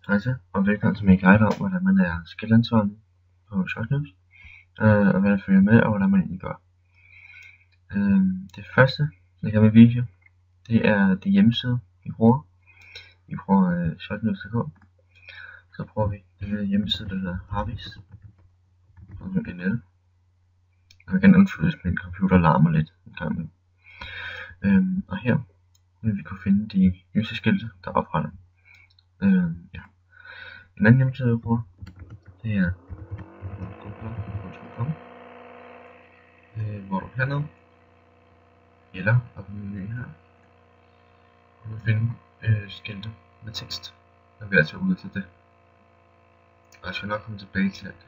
Hej så, og velkommen til min guide om, hvordan man er skiltansvarlig på Shortnews, og hvordan følger med, og hvordan man egentlig gør. Det første, jeg gør med video, det er det hjemmeside, vi bruger. Vi bruger Shortnews.dk. Så bruger vi den hjemmeside, der hedder Harvest. Og så kan det. Og jeg kan undskyldes, hvis min computer larmer lidt en gang med. Og her vil vi kunne finde de nyeste skilte, der er oprettet. Ja. En anden hjemmeside, vi bruger, det er google.com, hvor du hernede, eller op i menuen her, du kan finde skilte med tekst, når vi er altså ude til det. Og jeg skal nok komme tilbage til alt det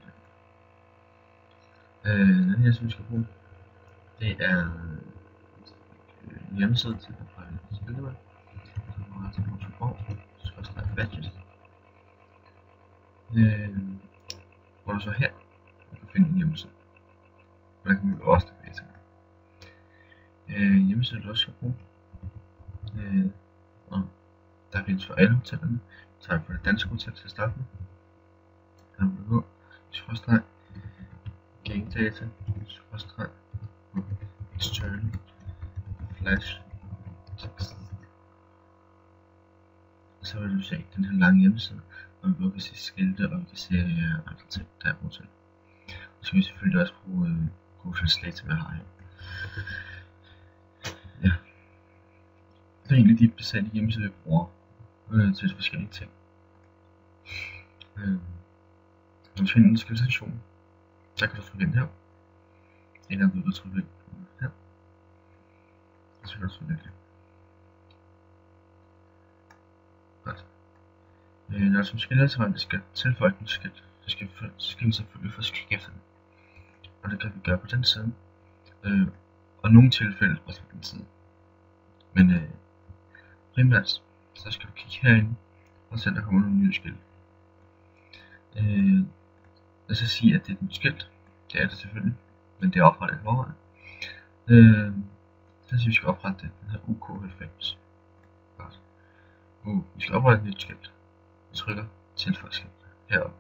der. Den her, som vi skal bruge, det er en hjemmeside til at oprette skilte med. Så bruger jeg til Motorborg, hvor du så her kan finde en hjemmeside. Og der kan vi også tilbage til. Hjemmesiden du også skal bruge. Og der findes for alle hotellerne. Så tager vi for det danske hotel til at starte med. Her vil du gå, skråstreg, gangdata, skråstreg, external, flash, text. Så vil du se den her lange hjemmeside, hvor vi både kan se skilte, og vi kan se andre ting, der er på hotel. Så skal vi selvfølgelig også bruge Google Translate, som jeg har her. Ja. Det er egentlig de bestemte hjemmesider, vi bruger til forskellige ting. Når vi finder en skiltstation, der kan du trykke ind her. Eller vil du trykke ind her. Og så kan du trykke ind her. Godt. Når du som skiltansvarlig skal tilføje den skilt, så skal vi selvfølgelig først kigge efter den. Og det kan vi gøre på den side. Og i nogle tilfælde også på den side. Men primært, så skal du kigge herinde, og se, der kommer nogle nye skilt. Lad os så sige, at det er et nyt skilt. Det er det selvfølgelig, men det er oprettet i forvejen. Så siger vi skal oprette det, den her UK90. Godt. Vi skal oprette et nyt skilt. Vi trykker tilføj skilt heroppe.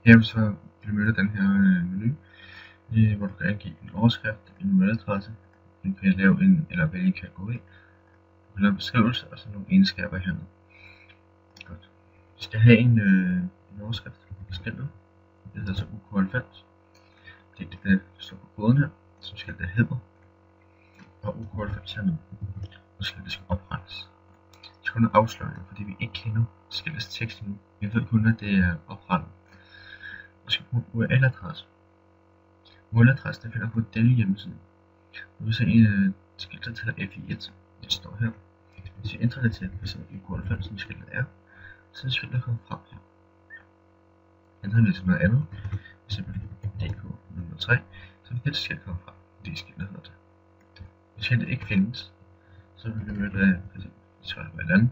Her så benytter den her menu, hvor du kan angive en overskrift, en mailadresse, du kan lave en eller vælge en kategori, du kan lave en beskrivelse og så nogle egenskaber hernede. Godt. Vi skal have en overskrift på skiltet. Det hedder så UK90. Det er det, der står på koden her, som skiltet hedder. Og UK90 hernede. Og skiltet skal oprettes. Det skal kun afsløring, fordi vi ikke kender skiltets tekst endnu. Vi ved kun, at det er oprettet. Vi skal bruge URL-adresse. URL-adresse, det finder på denne hjemmeside. Nu vil se en skiltet til FI1. Det står her. Hvis vi ændrer det til f.eks. UK90, som skiltet er, så er skiltet kommet frem her. Ændrer vi det til noget andet, f.eks. DK03, så vil dette skilt komme frem, fordi skiltet hedder det. Hvis skiltet ikke findes, så vil vi møde af f.eks. et eller andet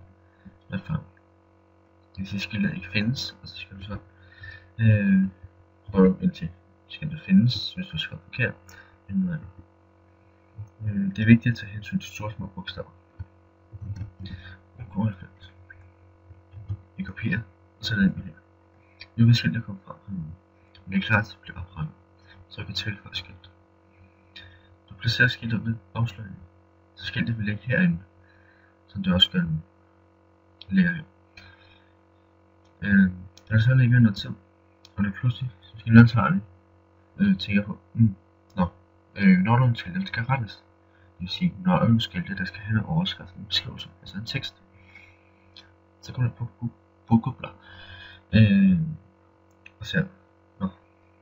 platform. Hvis skiltet ikke findes, og så skal du så prøve indtil skiltet findes, hvis du skriver forkert, eller noget andet. Det er vigtigt at tage hensyn til store små bogstaver. UK90. Vi kopierer, og sætter ind med her. Nu vil skiltet komme frem, men det er klart til at blive oprettet, så vi kan tilføje skiltet. Du placerer skiltet med afsløring, så skiltet vil ligge herinde, som det også skal ligge her. Når der så ligger noget tid, og det pludselig, så skal skiltansvarlig tænker på, når nogle skilte skal rettes. Det vil sige, når nogle skilte, der skal have en overskrift, en beskrivelse, altså en tekst. Så kommer du på Google, og ser,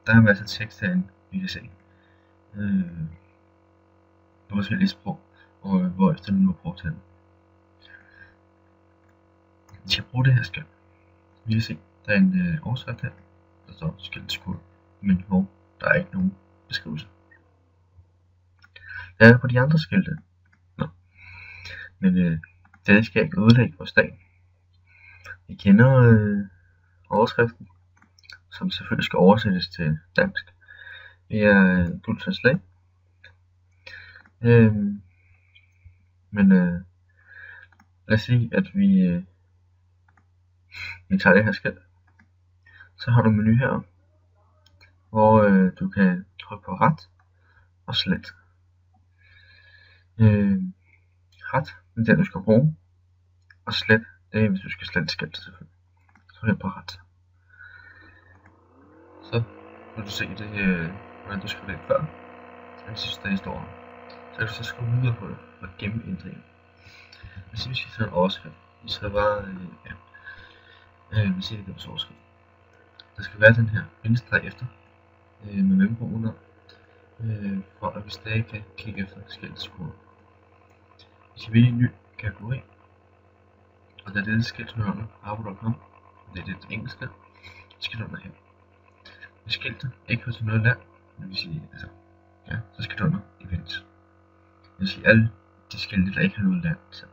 der er en masse tekst herinde, vi kan se. På forskellige sprog, og hvor efter nu er brugt til den. Vi skal bruge det her skilt. Vi kan se, der er en overskrift her, der står skiltskud, men hvor der er ikke nogen beskrivelse. Der er på de andre skilte. Men det skal ikke ødelægge vores dag. Vi kender overskriften, som selvfølgelig skal oversættes til dansk via Google Translate. Men lad os sige, at vi Vi tager det her skilt. Så har du en menu her, hvor du kan trykke på ret og slet. Ret er den du skal bruge, og slet det er hvis du skal slette skilt selvfølgelig. Så hen på ret. Så vil du se det, hvordan du skriver det før. Den sidste der står. Så kan du så skrive videre på det og gemme ændringen. Hvis vi skal skrive en overskrift, vi skal bare vi ser det på overskrift. Der skal være den her bindestreg efter med mellemrum under, for at vi stadig kan klikke efter skiltskoder. Vi skal vælge en ny kategori, og da dette skilt hører under harbo.com, det er det engelske skilt under her. Hvis skiltet ikke hører til noget land, det vil sige, altså, ja, så skal det under events. Det vil sige alle de skilte, der ikke har noget land. Så.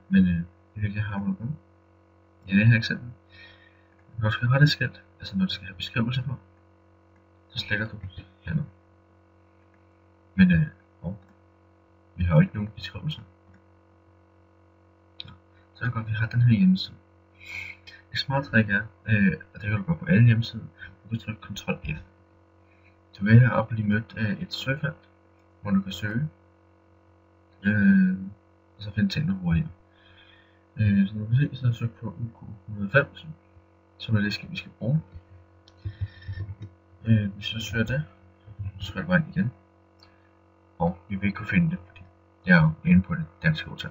Men vi vælger harbo.com. I det her eksempel, når du skal rette et skilt, altså når du skal have beskrivelse på, så sletter du hernede. Men vi har jo ikke nogen beskrivelse. Så er det godt, at vi har den her hjemmeside. Et smart trick er, at det kan du gøre på alle hjemmesider, du kan trykke Ctrl F. Du vil heroppe blive mødt af et søgefelt, hvor du kan søge, og så finde tingene hurtigere. Så du kan se, så har jeg søgt på UK190, som er det vi skal bruge. Hvis jeg søger det, så skal jeg bare ind igen. Og vi vil ikke kunne finde det, fordi jeg er jo inde på det danske hotel.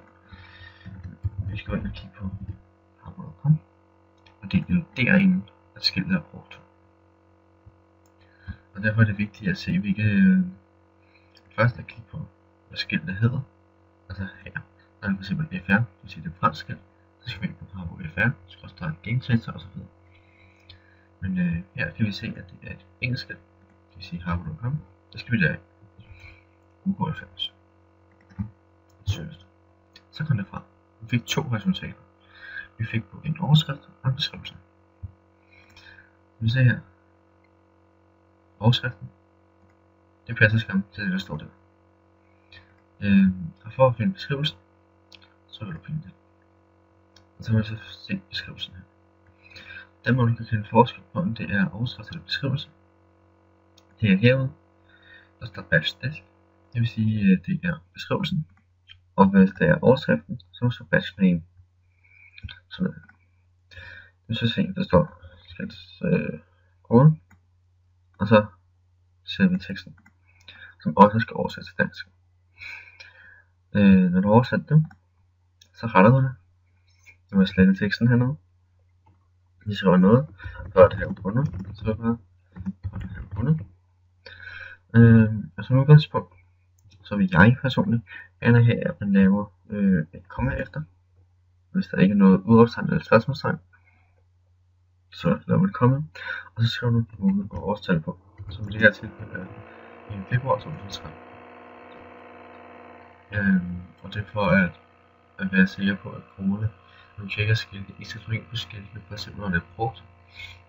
Vi skal gå ind og kigge på harbo.com, og det er jo derinde, at skiltet er brugt. Og derfor er det vigtigt at se, hvilke først at kigge på, hvad skiltet hedder. Altså her, der er for eksempel FR, det vil sige det fransk skilt, så skal vi ind på harbo FR, skråstreg gentagelser osv. Men her kan vi se, at det er et engelsk skilt, det vil sige harbo.com, der skal vi deraf. UK90. Så kom det frem. Vi fik 2 resultater. Vi fik på en overskrift og en beskrivelse. Vi ser her. Overskriften. Det passer skam til det, der står der. Og for at finde beskrivelsen, så vil du finde det. Og så vil du så se beskrivelsen her. Den måde du kan kende forskel på, om det er overskrift eller beskrivelse. Det er herude. Der står batch desk. Det vil sige, at det er beskrivelsen. Og hvis det er overskriften, så er det batch name. Sådan noget. Det vil så se, der står skiltets kode. Og så ser vi teksten, som også skal oversættes til dansk. Når du oversætter det, så retter du det. Du må slette teksten hernede. Vi skriver noget, gør det her bundet, så er det bare gør det her bundet. Og som udgangspunkt, så vil jeg personligt gerne have, at man laver et komma efter. Hvis der ikke er noget udråbstegn eller spørgsmålstegn, så laver man et komma, og så skriver du måned og årstal på, som i det her tilfælde er i februar 2013. Og det er for at være sikker på, at brugerne, når du tjekker skilte, ikke skal trykke ind på skiltene, for at se, når det er brugt,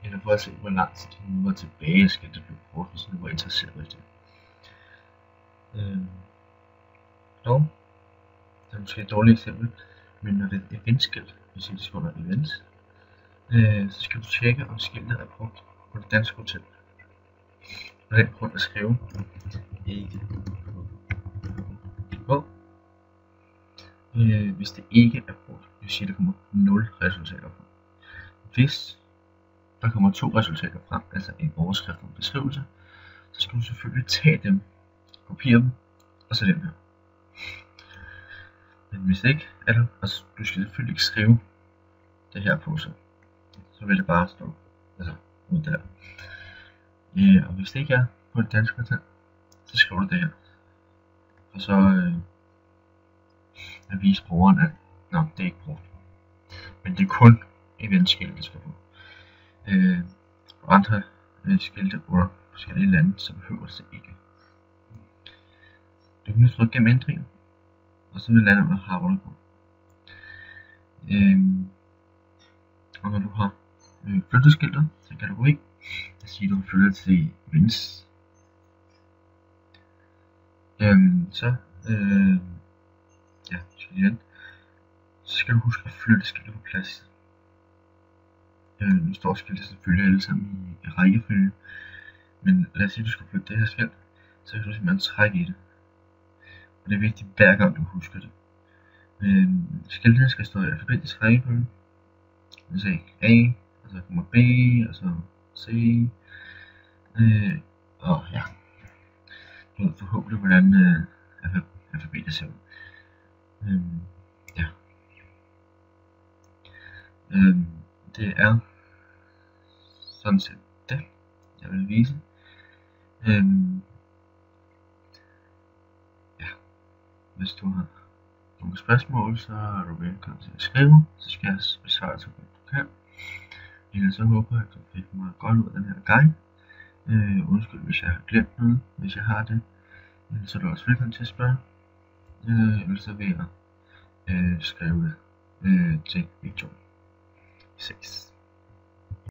eller for at se, hvor lang tid det var tilbage, skiltet blev brugt, hvis du var interesseret i det. Dog, det er måske et dårligt eksempel, men når det er et eventskilt, hvis det skal under events, så skal du tjekke, om skiltet er brugt på det danske hotel. Og den grund at skrive ikke på. Hvis det ikke er brugt, det vil sige, at der kommer 0 resultater frem. Hvis der kommer 2 resultater frem, altså en overskrift og en beskrivelse, så skal du selvfølgelig tage dem, kopiere dem, og så dem her. Men hvis ikke er der, altså du skal selvfølgelig ikke skrive det her på, så vil det bare stå altså ud der. Og hvis det ikke er på et dansk hotel, så skriver du det her. Og så at vise brugeren, at det er ikke brugt. Men det er kun eventskilte, der skal på. På andre skilte under forskellige lande, så behøver det ikke. Du kan nu trykke gennem ændringen, og så vil lande under harbo.com. Og når du har flyttet skiltet til kategori, så siger du flyttet til events. Så skal du huske at flytte skiltet på plads. Nu står skiltet selvfølgelig alle sammen i rækkefølge, men lad os sige, at du skal flytte det her skilt, så kan du simpelthen trække i det. Og det er vigtigt hver gang du husker det. Skiltene skal stå i alfabetisk rækkefølge. Så A, og så kommer B, og så C, og ja, du ved forhåbentlig hvordan alfabetet ser ud. Ja. Det er sådan set det, jeg vil vise. Ja. Hvis du har nogle spørgsmål, så er du velkommen til at skrive, så skal jeg besvare så godt du kan. Ellers så håber jeg, at du fik meget godt ud af den her guide. Undskyld hvis jeg har glemt noget, hvis jeg har det. Så er du også velkommen til at spørge. Ellers så vil jeg skrive det til videoen. Vi ses.